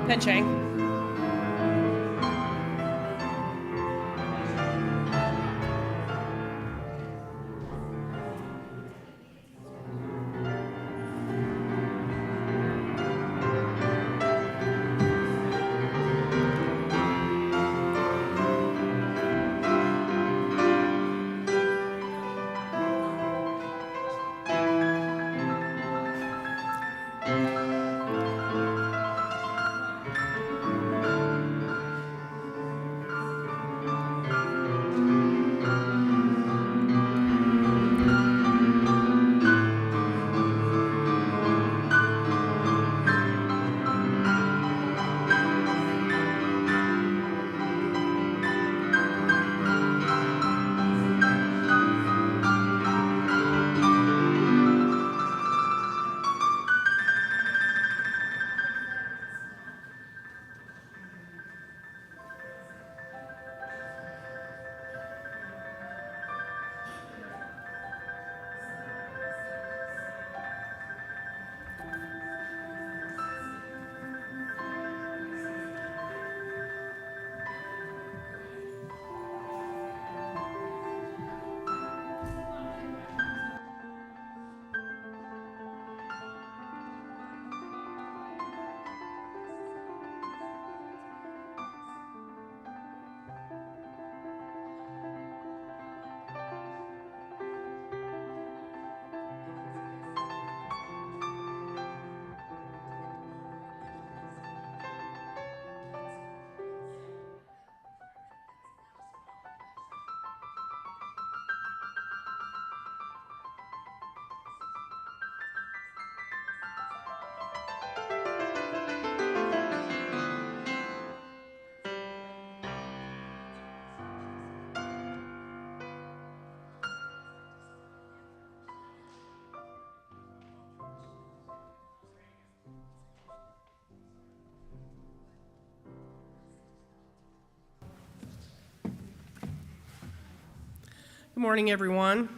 Penchang. Good morning, everyone.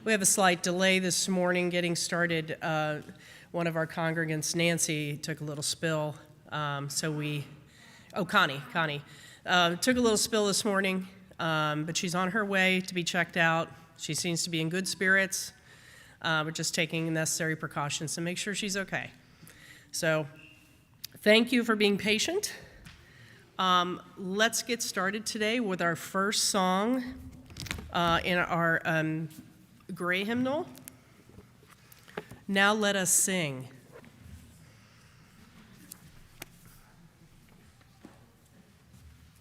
We have a slight delay this morning getting started. One of our congregants, Nancy, took a little spill, Connie, took a little spill this morning, but she's on her way to be checked out. She seems to be in good spirits. We're just taking necessary precautions to make sure she's okay. So thank you for being patient. Let's get started today with our first song in our Gray hymnal. Now Let Us Sing.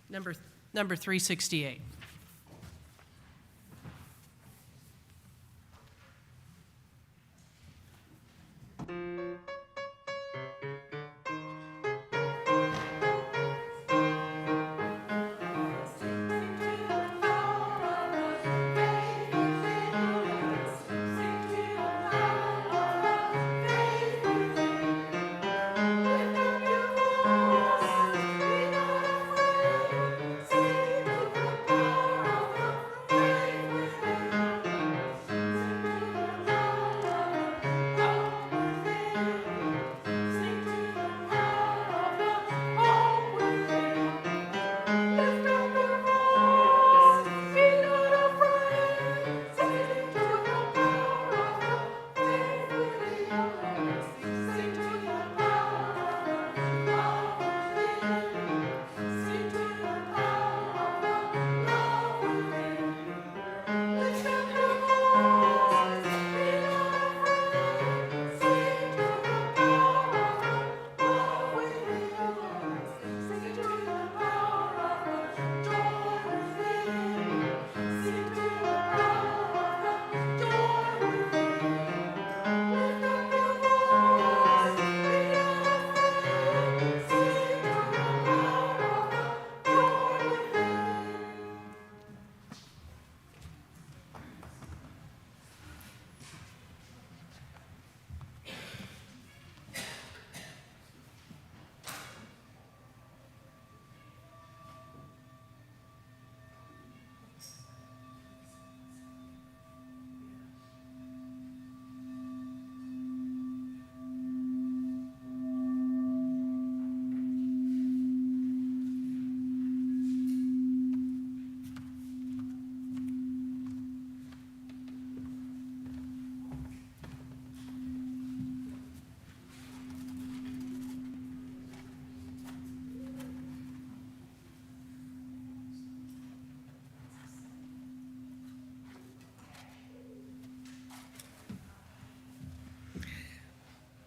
Number 368.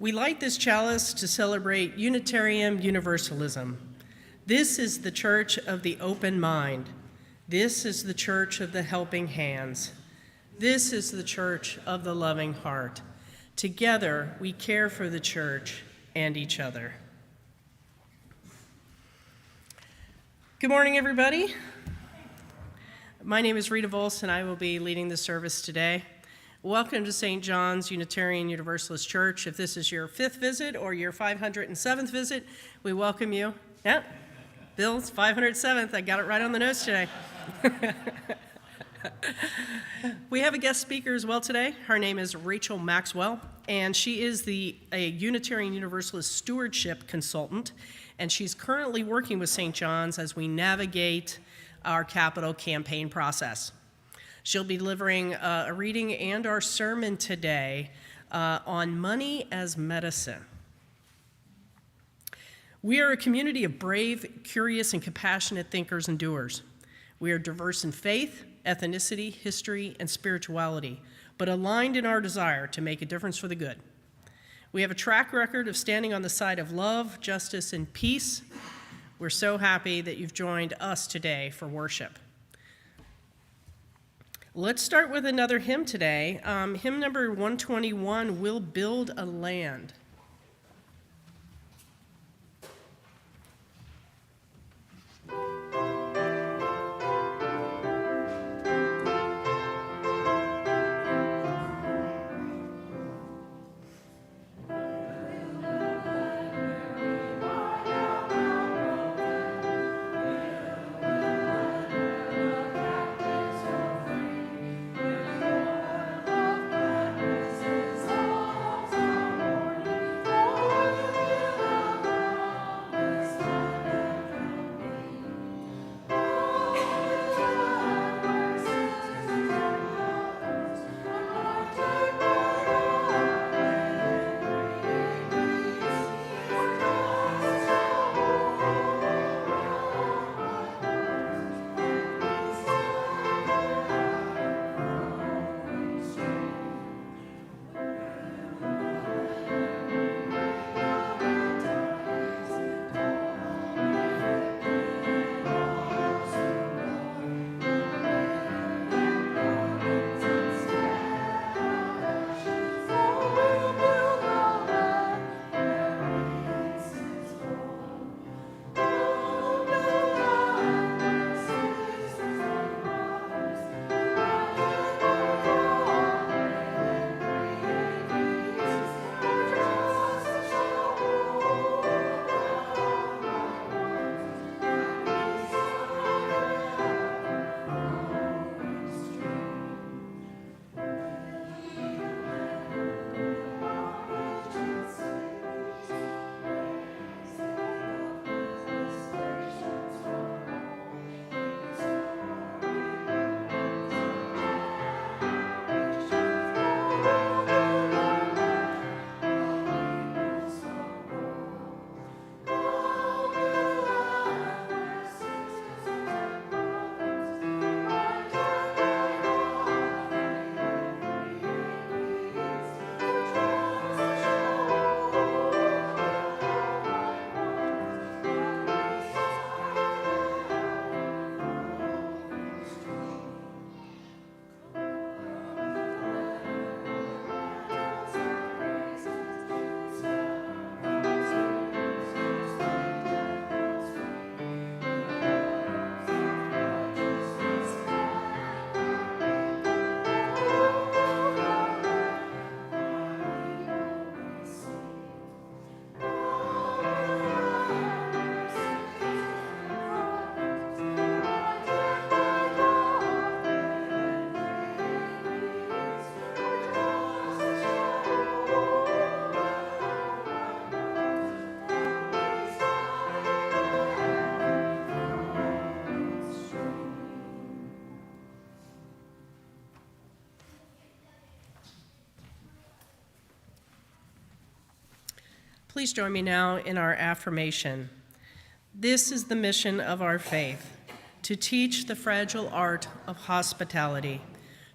We light this chalice to celebrate Unitarian Universalism. This is the church of the open mind. This is the church of the helping hands. This is the church of the loving heart. Together, we care for the church and each other. Good morning, everybody. My name is Rita Volz, and I will be leading the service today. Welcome to St. John's Unitarian Universalist Church. If this is your 5th visit or your 507th visit, we welcome you. Yeah, Bill's 507th. I got it right on the nose today. We have a guest speaker as well today. Her name is Rachel Maxwell, and she is a Unitarian Universalist stewardship consultant, and she's currently working with St. John's as we navigate our capital campaign process. She'll be delivering a reading and our sermon today on money as medicine. We are a community of brave, curious, and compassionate thinkers and doers. We are diverse in faith, ethnicity, history, and spirituality, but aligned in our desire to make a difference for the good. We have a track record of standing on the side of love, justice, and peace. We're so happy that you've joined us today for worship. Let's start with another hymn today. Hymn number 121, We'll Build a Land. Please join me now in our affirmation. This is the mission of our faith, to teach the fragile art of hospitality,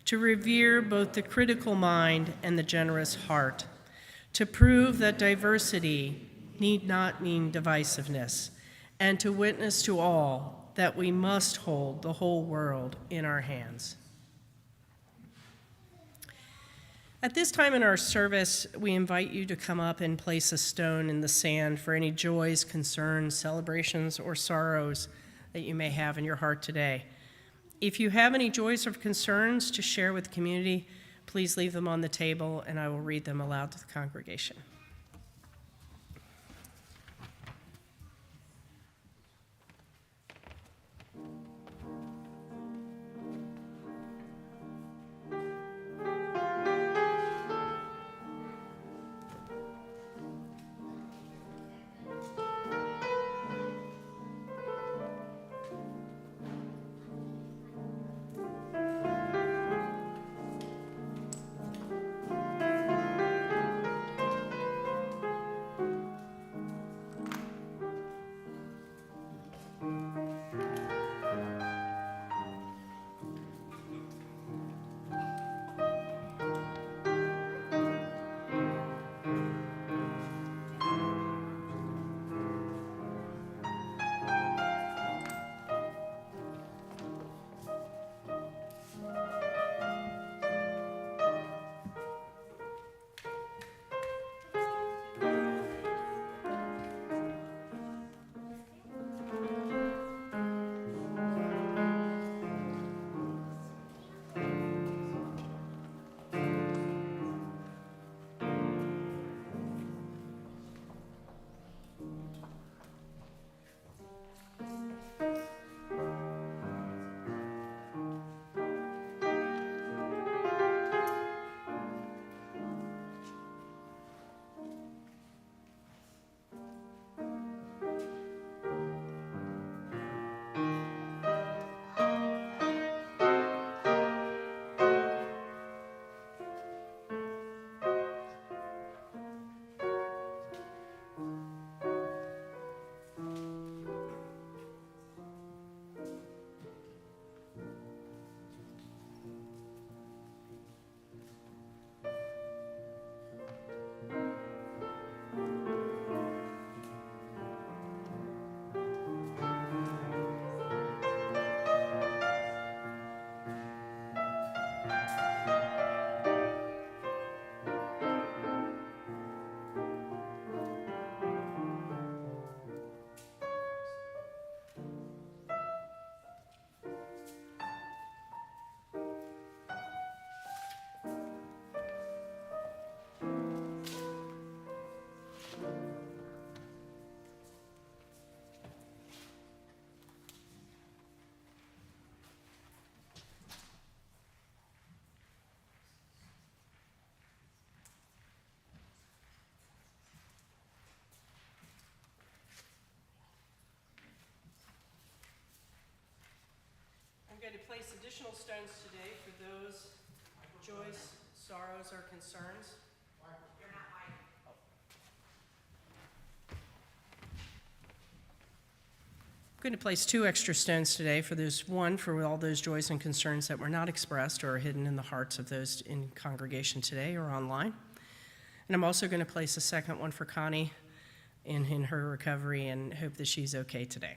to revere both the critical mind and the generous heart, to prove that diversity need not mean divisiveness, and to witness to all that we must hold the whole world in our hands. At this time in our service, we invite you to come up and place a stone in the sand for any joys, concerns, celebrations, or sorrows that you may have in your heart today. If you have any joys or concerns to share with the community, please leave them on the table and I will read them aloud to the congregation. I'm going to place additional stones today for those joys, sorrows, or concerns. You're not mine. I'm going to place 2 extra stones today for those, one for all those joys and concerns that were not expressed or are hidden in the hearts of those in congregation today or online. And I'm also going to place a second one for Connie in her recovery and hope that she's okay today.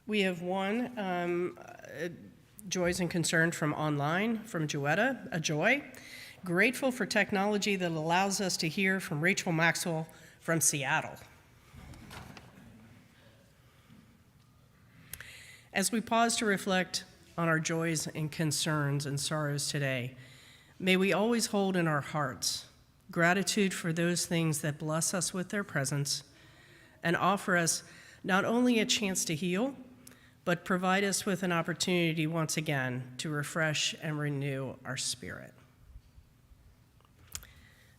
We have one joys and concerns from online, from Joetta, a joy. Grateful for technology that allows us to hear from Rachel Maxwell from Seattle. As we pause to reflect on our joys and concerns and sorrows today, may we always hold in our hearts gratitude for those things that bless us with their presence and offer us not only a chance to heal, but provide us with an opportunity once again to refresh and renew our spirit.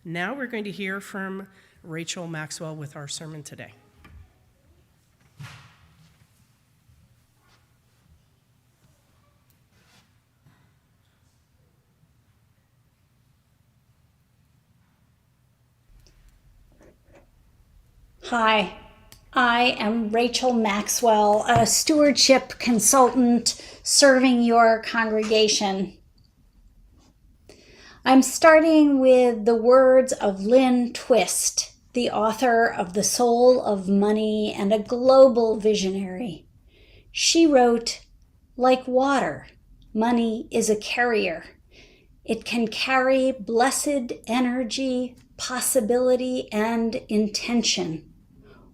Now we're going to hear from Rachel Maxwell with our sermon today. Hi, I am Rachel Maxwell, a stewardship consultant serving your congregation. I'm starting with the words of Lynn Twist, the author of The Soul of Money and a global visionary. She wrote, "Like water, money is a carrier. It can carry blessed energy, possibility, and intention.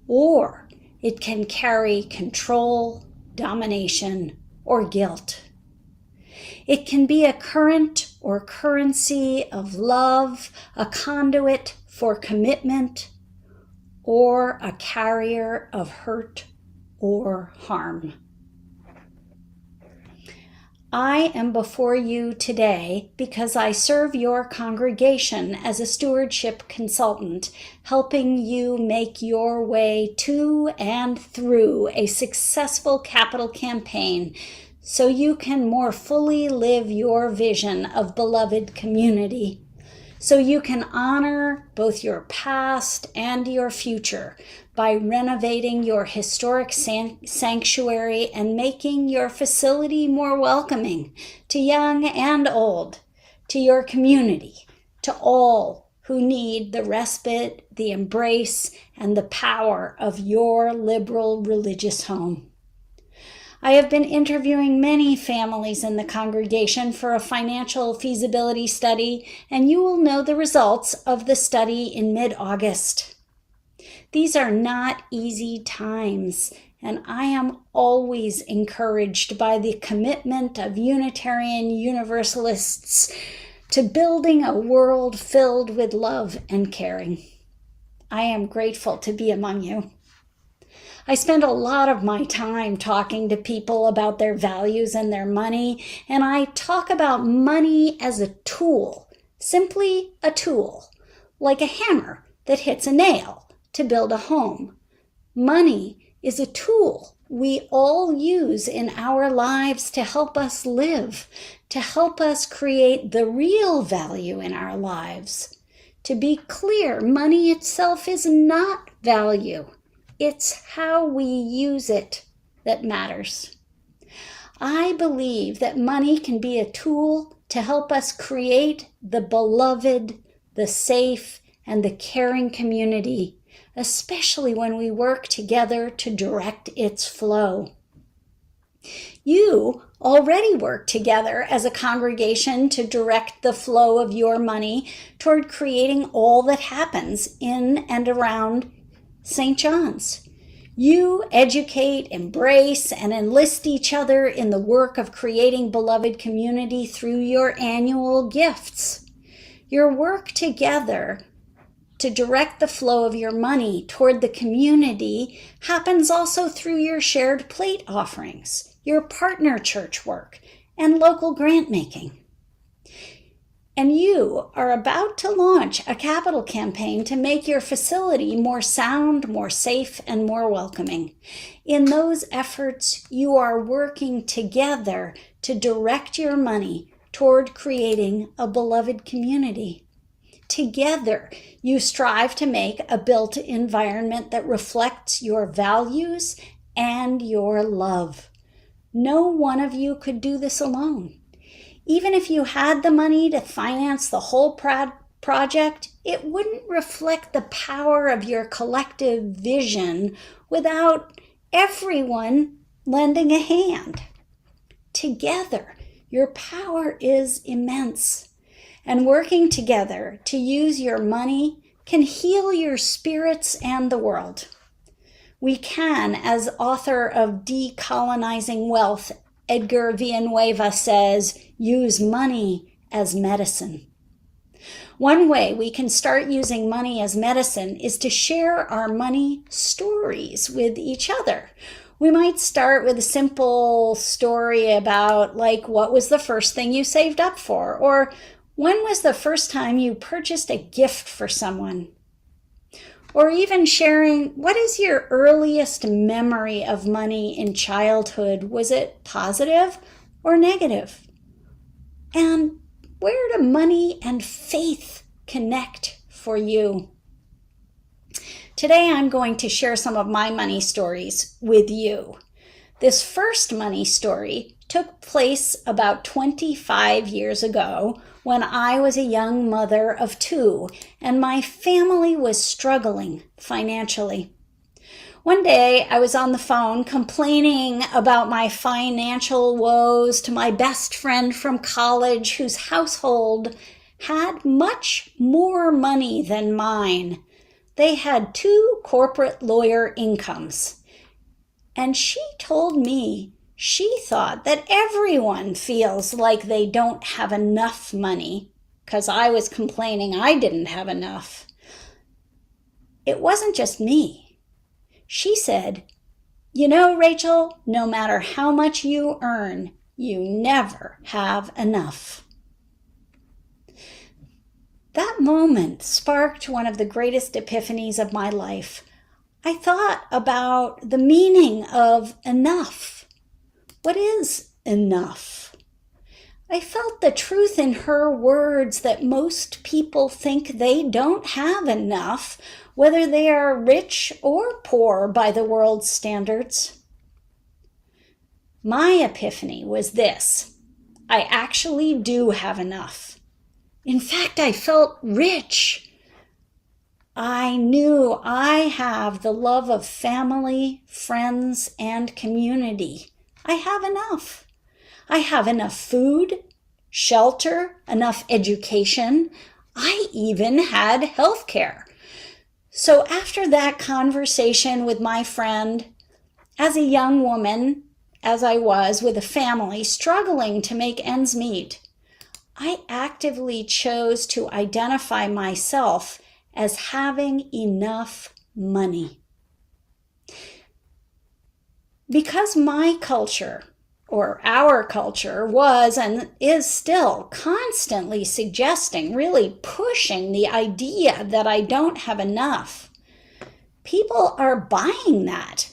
Or it can carry control, domination, or guilt. It can be a current or currency of love, a conduit for commitment, or a carrier of hurt or harm." I am before you today because I serve your congregation as a stewardship consultant, helping you make your way to and through a successful capital campaign so you can more fully live your vision of beloved community, so you can honor both your past and your future by renovating your historic sanctuary and making your facility more welcoming to young and old, to your community, to all who need the respite, the embrace, and the power of your liberal religious home. I have been interviewing many families in the congregation for a financial feasibility study, and you will know the results of the study in mid-August. These are not easy times, and I am always encouraged by the commitment of Unitarian Universalists to building a world filled with love and caring. I am grateful to be among you. I spend a lot of my time talking to people about their values and their money, and I talk about money as a tool, simply a tool, like a hammer that hits a nail to build a home. Money is a tool we all use in our lives to help us live, to help us create the real value in our lives. To be clear, money itself is not value. It's how we use it that matters. I believe that money can be a tool to help us create the beloved, the safe, and the caring community, especially when we work together to direct its flow. You already work together as a congregation to direct the flow of your money toward creating all that happens in and around St. John's. You educate, embrace, and enlist each other in the work of creating beloved community through your annual gifts. Your work together to direct the flow of your money toward the community happens also through your shared plate offerings, your partner church work, and local grant making. And you are about to launch a capital campaign to make your facility more sound, more safe, and more welcoming. In those efforts, you are working together to direct your money toward creating a beloved community. Together, you strive to make a built environment that reflects your values and your love. No one of you could do this alone. Even if you had the money to finance the whole project, it wouldn't reflect the power of your collective vision without everyone lending a hand. Together, your power is immense. And working together to use your money can heal your spirits and the world. We can, as author of Decolonizing Wealth, Edgar Villanueva says, use money as medicine. One way we can start using money as medicine is to share our money stories with each other. We might start with a simple story about, like, what was the first thing you saved up for? Or when was the first time you purchased a gift for someone? Or even sharing, what is your earliest memory of money in childhood? Was it positive or negative? And where do money and faith connect for you? Today I'm going to share some of my money stories with you. This first money story took place about 25 years ago when I was a young mother of two and my family was struggling financially. One day I was on the phone complaining about my financial woes to my best friend from college whose household had much more money than mine. They had 2 corporate lawyer incomes. And she told me she thought that everyone feels like they don't have enough money because I was complaining I didn't have enough. It wasn't just me. She said, "You know, Rachel, no matter how much you earn, you never have enough." That moment sparked one of the greatest epiphanies of my life. I thought about the meaning of enough. What is enough? I felt the truth in her words that most people think they don't have enough, whether they are rich or poor by the world's standards. My epiphany was this: I actually do have enough. In fact, I felt rich. I knew I have the love of family, friends, and community. I have enough. I have enough food, shelter, enough education. I even had health care. So after that conversation with my friend, as a young woman, as I was with a family struggling to make ends meet, I actively chose to identify myself as having enough money. Because my culture, or our culture, was and is still constantly suggesting, really pushing the idea that I don't have enough, people are buying that.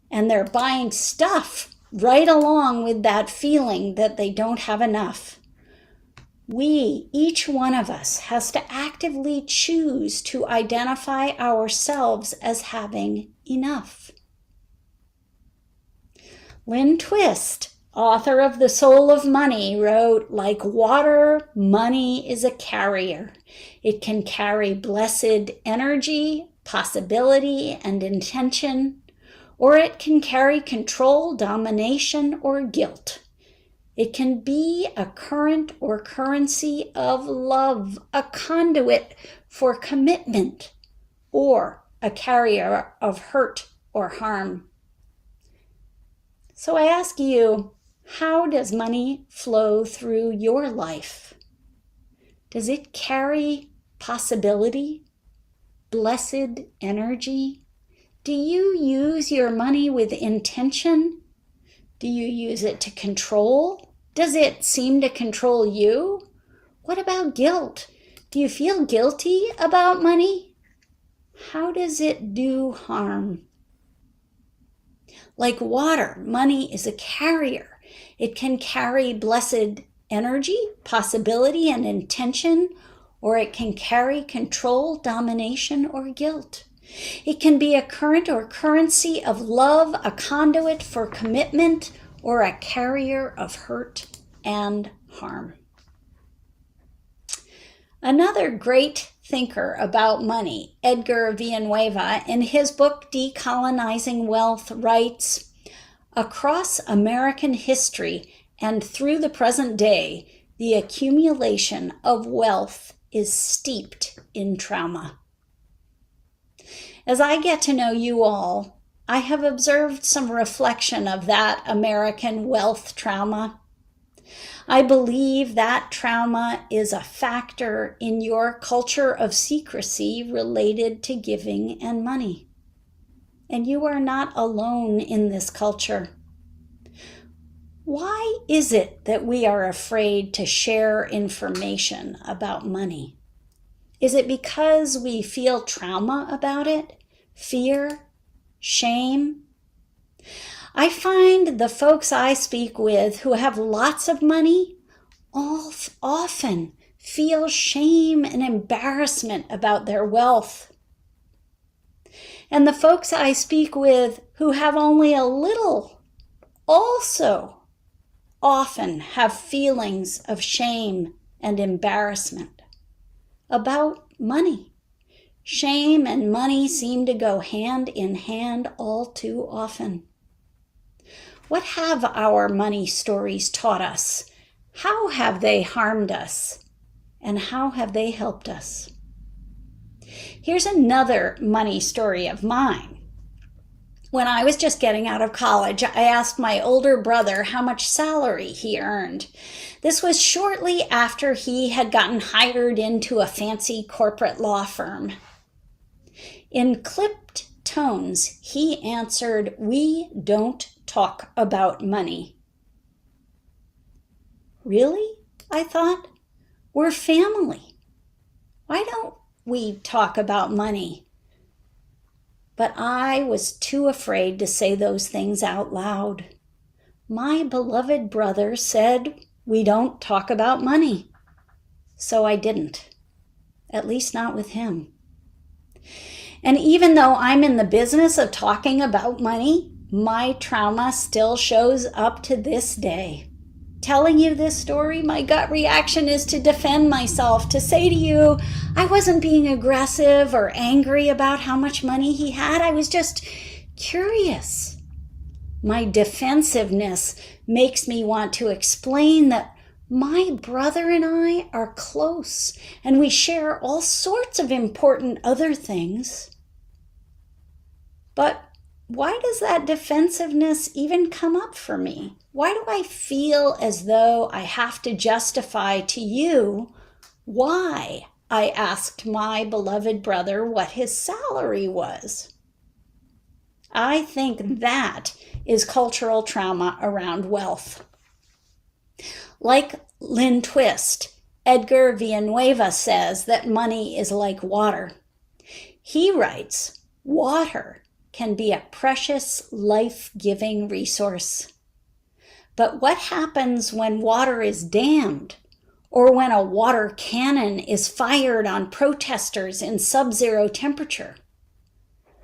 And they're buying stuff right along with that feeling that they don't have enough. We, each one of us, has to actively choose to identify ourselves as having enough. Lynn Twist, author of The Soul of Money, wrote, "Like water, money is a carrier. It can carry blessed energy, possibility, and intention, or it can carry control, domination, or guilt. It can be a current or currency of love, a conduit for commitment, or a carrier of hurt or harm." So I ask you, how does money flow through your life? Does it carry possibility, blessed energy? Do you use your money with intention? Do you use it to control? Does it seem to control you? What about guilt? Do you feel guilty about money? How does it do harm? Like water, money is a carrier. It can carry blessed energy, possibility, and intention, or it can carry control, domination, or guilt. It can be a current or currency of love, a conduit for commitment, or a carrier of hurt and harm. Another great thinker about money, Edgar Villanueva, in his book Decolonizing Wealth, writes, "Across American history and through the present day, the accumulation of wealth is steeped in trauma." As I get to know you all, I have observed some reflection of that American wealth trauma. I believe that trauma is a factor in your culture of secrecy related to giving and money. And you are not alone in this culture. Why is it that we are afraid to share information about money? Is it because we feel trauma about it? Fear? Shame? I find the folks I speak with who have lots of money often feel shame and embarrassment about their wealth. And the folks I speak with who have only a little also often have feelings of shame and embarrassment about money. Shame and money seem to go hand in hand all too often. What have our money stories taught us? How have they harmed us? And how have they helped us? Here's another money story of mine. When I was just getting out of college, I asked my older brother how much salary he earned. This was shortly after he had gotten hired into a fancy corporate law firm. In clipped tones, he answered, "We don't talk about money." Really? I thought. We're family. Why don't we talk about money? But I was too afraid to say those things out loud. My beloved brother said we don't talk about money. So I didn't. At least not with him. And even though I'm in the business of talking about money, my trauma still shows up to this day. Telling you this story, my gut reaction is to defend myself, to say to you, I wasn't being aggressive or angry about how much money he had. I was just curious. My defensiveness makes me want to explain that my brother and I are close, and we share all sorts of important other things. But why does that defensiveness even come up for me? Why do I feel as though I have to justify to you why I asked my beloved brother what his salary was? I think that is cultural trauma around wealth. Like Lynn Twist, Edgar Villanueva says that money is like water. He writes, water can be a precious, life-giving resource. But what happens when water is dammed, or when a water cannon is fired on protesters in sub-zero temperature?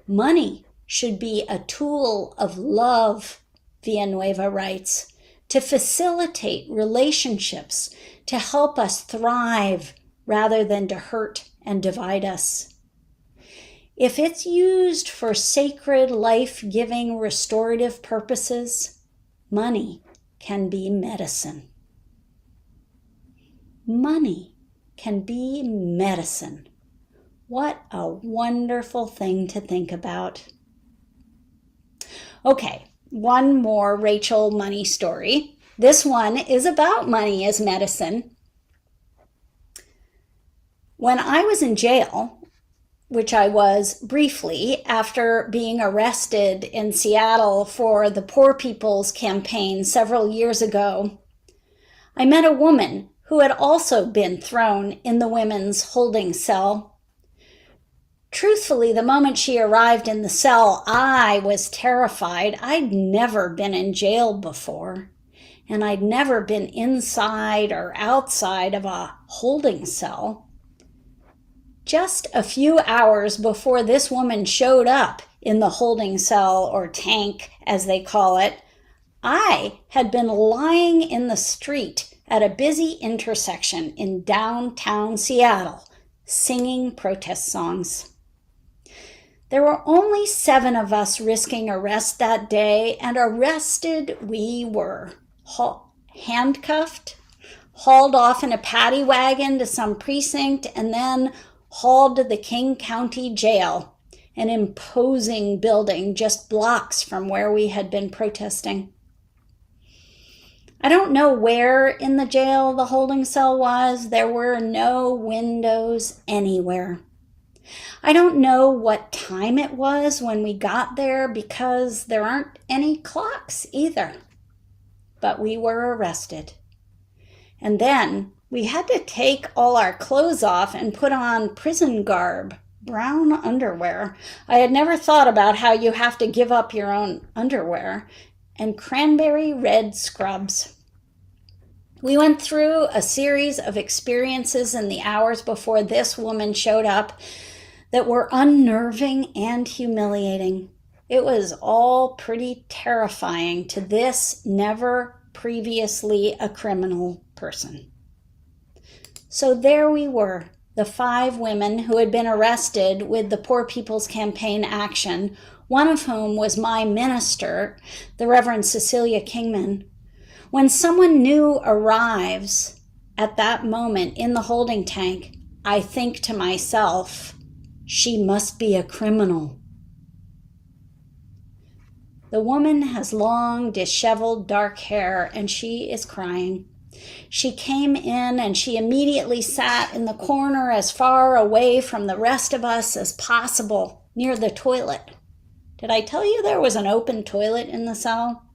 Money should be a tool of love, Villanueva writes, to facilitate relationships, to help us thrive rather than to hurt and divide us. If it's used for sacred, life-giving, restorative purposes, money can be medicine. Money can be medicine. What a wonderful thing to think about. Okay, one more Rachel money story. This one is about money as medicine. When I was in jail, which I was briefly after being arrested in Seattle for the Poor People's Campaign several years ago, I met a woman who had also been thrown in the women's holding cell. Truthfully, the moment she arrived in the cell, I was terrified. I'd never been in jail before, and I'd never been inside or outside of a holding cell. Just a few hours before this woman showed up in the holding cell, or tank as they call it, I had been lying in the street at a busy intersection in downtown Seattle, singing protest songs. There were only 7 of us risking arrest that day, and arrested we were, handcuffed, hauled off in a paddy wagon to some precinct, and then hauled to the King County Jail, an imposing building just blocks from where we had been protesting. I don't know where in the jail the holding cell was. There were no windows anywhere. I don't know what time it was when we got there because there aren't any clocks either. But we were arrested. And then we had to take all our clothes off and put on prison garb, brown underwear. I had never thought about how you have to give up your own underwear, and cranberry red scrubs. We went through a series of experiences in the hours before this woman showed up that were unnerving and humiliating. It was all pretty terrifying to this never previously a criminal person. So there we were, the 5 women who had been arrested with the Poor People's Campaign action, one of whom was my minister, the Reverend Cecilia Kingman. When someone new arrives at that moment in the holding tank, I think to myself, she must be a criminal. The woman has long, disheveled, dark hair, and she is crying. She came in and she immediately sat in the corner as far away from the rest of us as possible, near the toilet. Did I tell you there was an open toilet in the cell?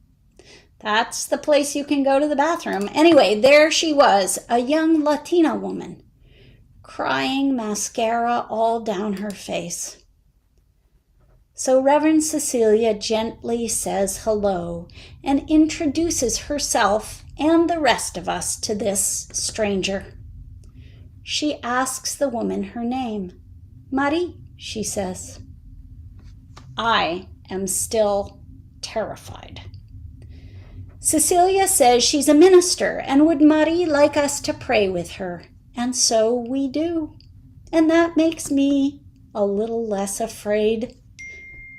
That's the place you can go to the bathroom. Anyway, there she was, a young Latina woman, crying mascara all down her face. So Reverend Cecilia gently says hello and introduces herself and the rest of us to this stranger. She asks the woman her name. Marie, she says. I am still terrified. Cecilia says she's a minister and would Marie like us to pray with her? And so we do. And that makes me a little less afraid.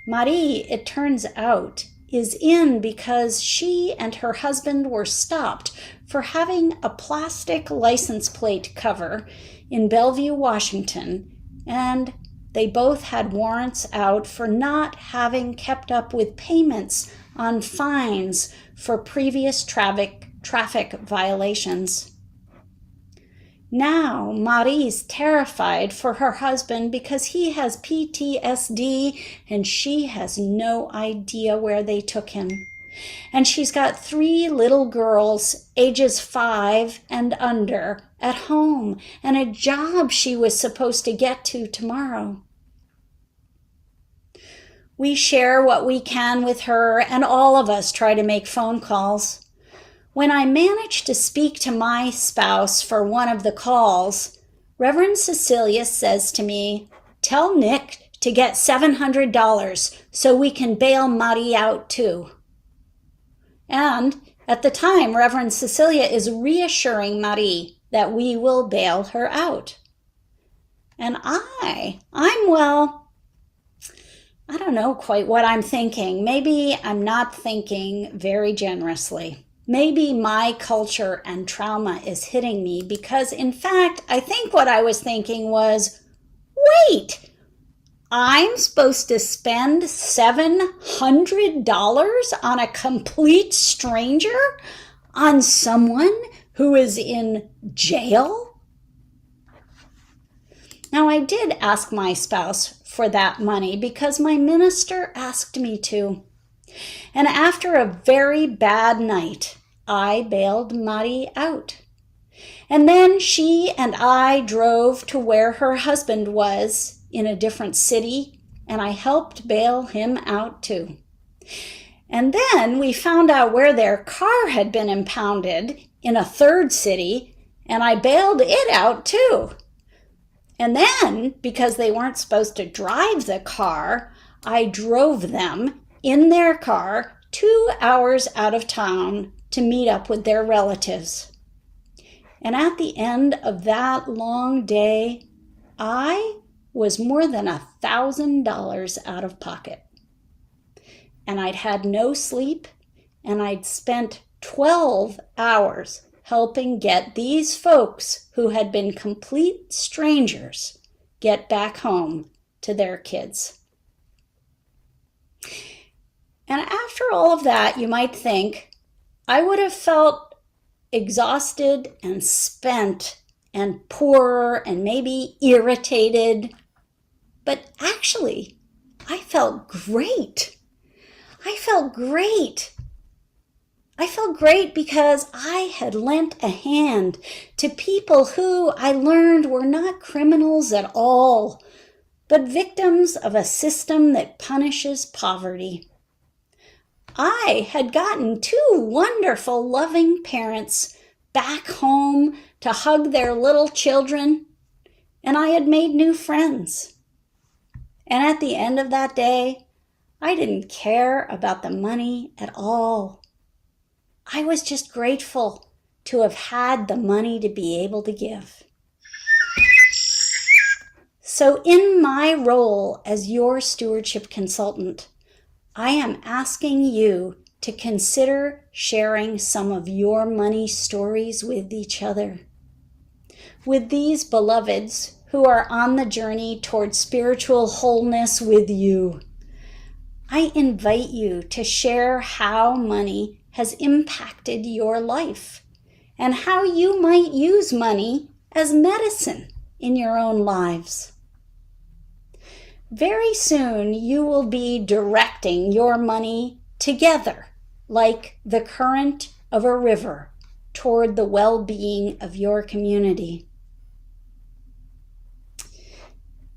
Marie, it turns out, is in because she and her husband were stopped for having a plastic license plate cover in Bellevue, Washington, and they both had warrants out for not having kept up with payments on fines for previous traffic violations. Now, Marie's terrified for her husband because he has PTSD and she has no idea where they took him. And she's got 3 little girls, ages 5 and under, at home and a job she was supposed to get to tomorrow. We share what we can with her and all of us try to make phone calls. When I managed to speak to my spouse for one of the calls, Reverend Cecilia says to me, "Tell Nick to get $700 so we can bail Marie out too." And at the time, Reverend Cecilia is reassuring Marie that we will bail her out. And I don't know quite what I'm thinking. Maybe I'm not thinking very generously. Maybe my culture and trauma is hitting me because, in fact, I think what I was thinking was, wait, I'm supposed to spend $700 on a complete stranger? On someone who is in jail? Now, I did ask my spouse for that money because my minister asked me to. And after a very bad night, I bailed Marie out. And then she and I drove to where her husband was in a different city, and I helped bail him out too. And then we found out where their car had been impounded in a 3rd city, and I bailed it out too. And then, because they weren't supposed to drive the car, I drove them in their car 2 hours out of town to meet up with their relatives. And at the end of that long day, I was more than $1,000 out of pocket. And I'd had no sleep, and I'd spent 12 hours helping get these folks who had been complete strangers get back home to their kids. And after all of that, you might think, I would have felt exhausted and spent and poor and maybe irritated. But actually, I felt great. I felt great because I had lent a hand to people who I learned were not criminals at all, but victims of a system that punishes poverty. I had gotten 2 wonderful, loving parents back home to hug their little children, and I had made new friends. And at the end of that day, I didn't care about the money at all. I was just grateful to have had the money to be able to give. So in my role as your stewardship consultant, I am asking you to consider sharing some of your money stories with each other. With these beloveds who are on the journey toward spiritual wholeness with you, I invite you to share how money has impacted your life and how you might use money as medicine in your own lives. Very soon you will be directing your money together like the current of a river toward the well-being of your community.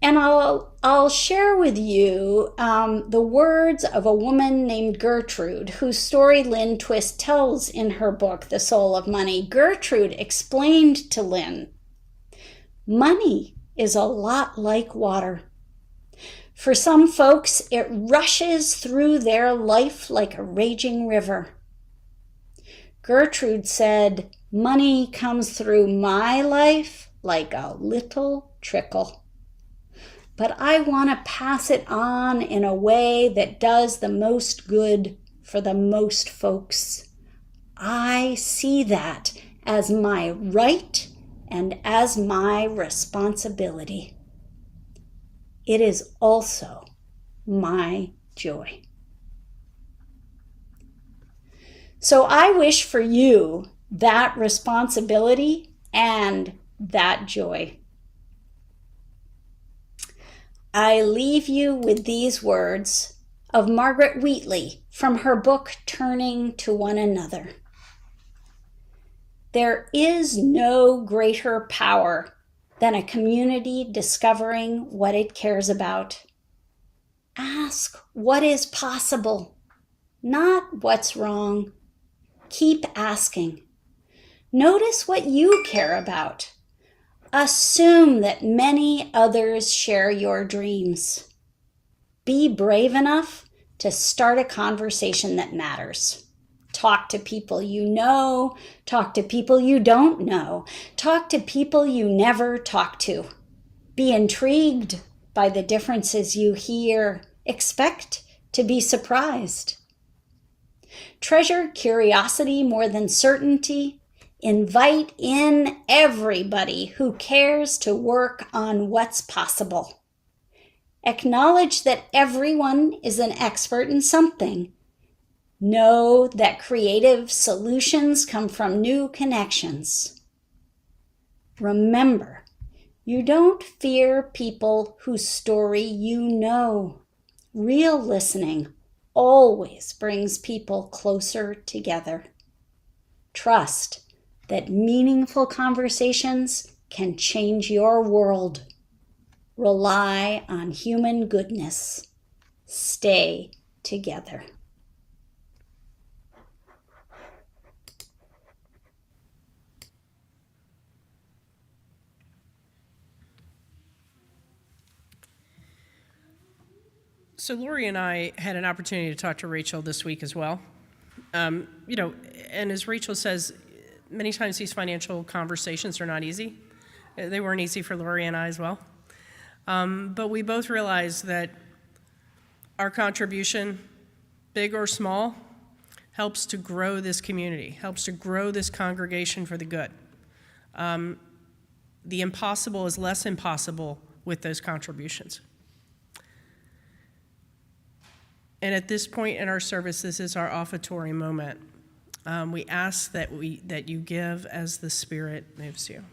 And I'll share with you the words of a woman named Gertrude, whose story Lynn Twist tells in her book, The Soul of Money. Gertrude explained to Lynn, money is a lot like water. For some folks, it rushes through their life like a raging river. Gertrude said, money comes through my life like a little trickle. But I want to pass it on in a way that does the most good for the most folks. I see that as my right and as my responsibility. It is also my joy. So I wish for you that responsibility and that joy. I leave you with these words of Margaret Wheatley from her book, Turning to One Another. There is no greater power than a community discovering what it cares about. Ask what is possible, not what's wrong. Keep asking. Notice what you care about. Assume that many others share your dreams. Be brave enough to start a conversation that matters. Talk to people you know. Talk to people you don't know. Talk to people you never talk to. Be intrigued by the differences you hear. Expect to be surprised. Treasure curiosity more than certainty. Invite in everybody who cares to work on what's possible. Acknowledge that everyone is an expert in something. Know that creative solutions come from new connections. Remember, you don't fear people whose story you know. Real listening always brings people closer together. Trust that meaningful conversations can change your world. Rely on human goodness. Stay together. So Lori and I had an opportunity to talk to Rachel this week as well. And as Rachel says, many times these financial conversations are not easy. They weren't easy for Lori and I as well. But we both realized that our contribution, big or small, helps to grow this community, helps to grow this congregation for the good. The impossible is less impossible with those contributions. And at this point in our service, this is our offertory moment. We ask that you give as the Spirit moves you.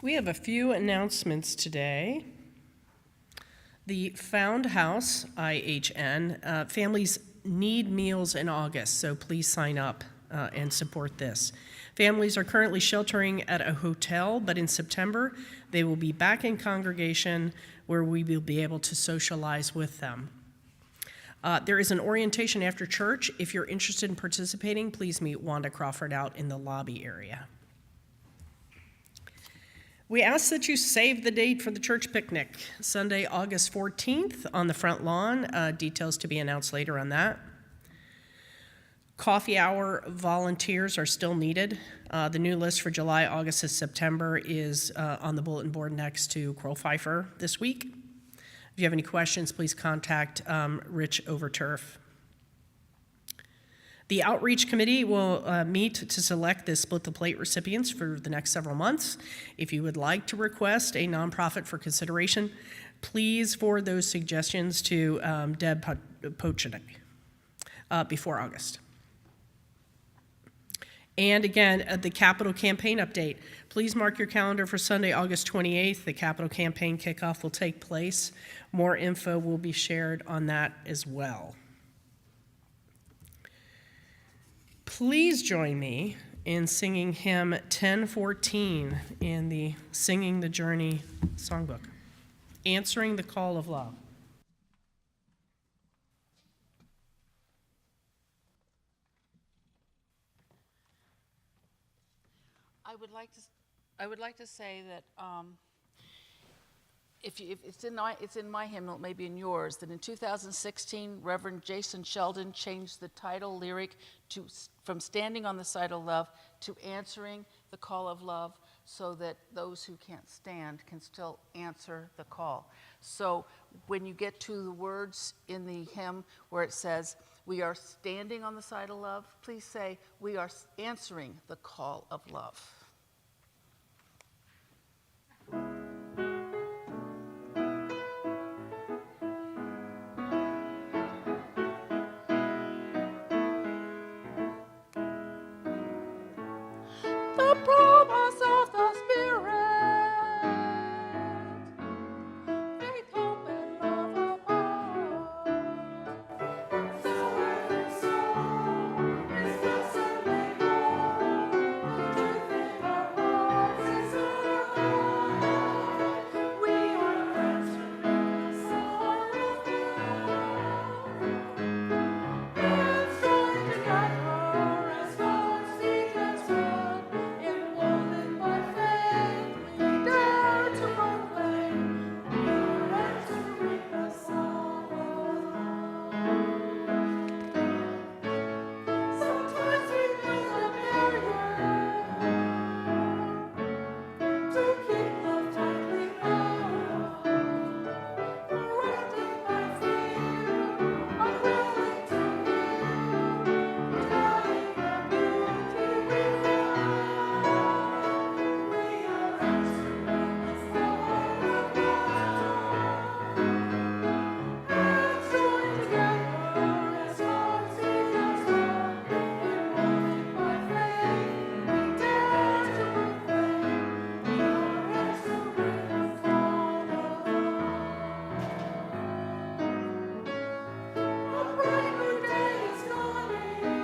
We have a few announcements today. The Found House, IHN, families need meals in August, so please sign up and support this. Families are currently sheltering at a hotel, but in September, they will be back in congregation where we will be able to socialize with them. There is an orientation after church. If you're interested in participating, please meet Wanda Crawford out in the lobby area. We ask that you save the date for the church picnic, Sunday, August 14th on the front lawn. Details to be announced later on that. Coffee hour volunteers are still needed. The new list for July, August, and September is on the bulletin board next to Crow Pfeiffer this week. If you have any questions, please contact Rich Overturf. The Outreach Committee will meet to select the Split the Plate recipients for the next several months. If you would like to request a nonprofit for consideration, please forward those suggestions to Deb Pochnik before August. And again, the Capital Campaign update. Please mark your calendar for Sunday, August 28th. The Capital Campaign kickoff will take place. More info will be shared on that as well. Please join me in singing hymn 1014 in the Singing the Journey songbook, Answering the Call of Love. I would like to say that if it's in my hymnal, it may be in yours, that in 2016, Reverend Jason Sheldon changed the title lyric from Standing on the Side of Love to Answering the Call of Love, so that those who can't stand can still answer the call. So when you get to the words in the hymn where it says, "We are standing on the side of love," please say, "We are answering the call of love." The promise of the Spirit, faith, hope, and love above. So every soul is blessedly known, truth in our hearts is alive. We are answering the song of love, and joined together as God's feet has run. Emboldened by faith, we dare to proclaim, we are answering the song of love. Sometimes we build a barrier to keep love tightly bound. Surrounded by fear, unwilling to hear, denying the beauty we found. We are answering the call of love, and joined together as hearts beat as one. Emboldened by faith, we dare to proclaim, we are answering the call of love. A bright new day is dawning,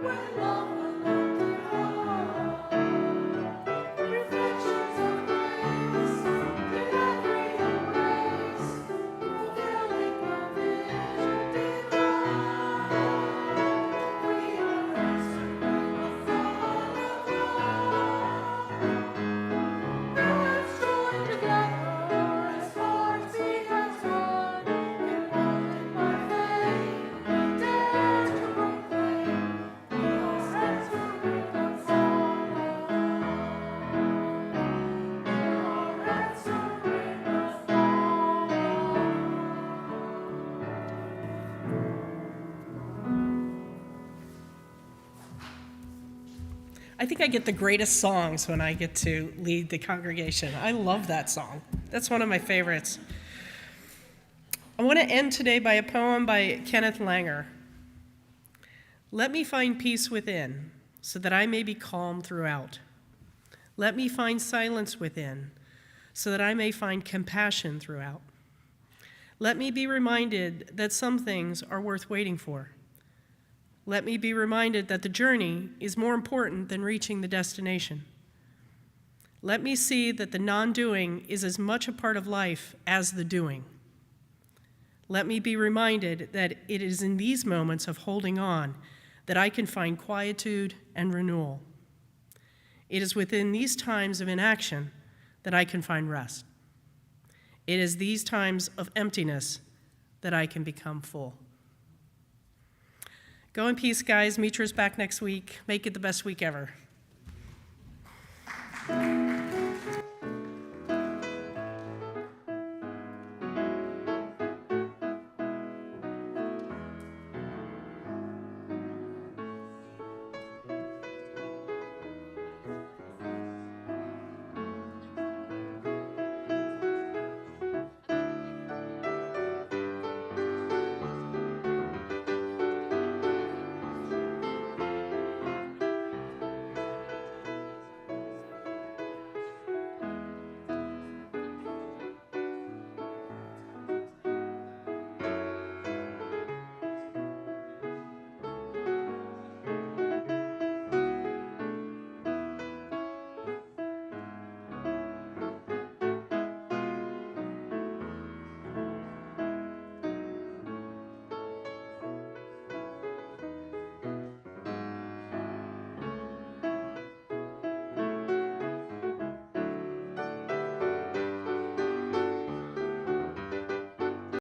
when love will not depart. Reflections of grace in every embrace, fulfilling the vision divine. We are answering the call of love, hands joined together as hearts beat as one. Emboldened by faith, we dare to proclaim, we are answering the call of love. We are answering the I think I get the greatest songs when I get to lead the congregation. I love that song. That's one of my favorites. I want to end today by a poem by Kenneth Langer. Let me find peace within, so that I may be calm throughout. Let me find silence within, so that I may find compassion throughout. Let me be reminded that some things are worth waiting for. Let me be reminded that the journey is more important than reaching the destination. Let me see that the non-doing is as much a part of life as the doing. Let me be reminded that it is in these moments of holding on that I can find quietude and renewal. It is within these times of inaction that I can find rest. It is these times of emptiness that I can become full. Go in peace, guys. Mitra's back next week. Make it the best week ever.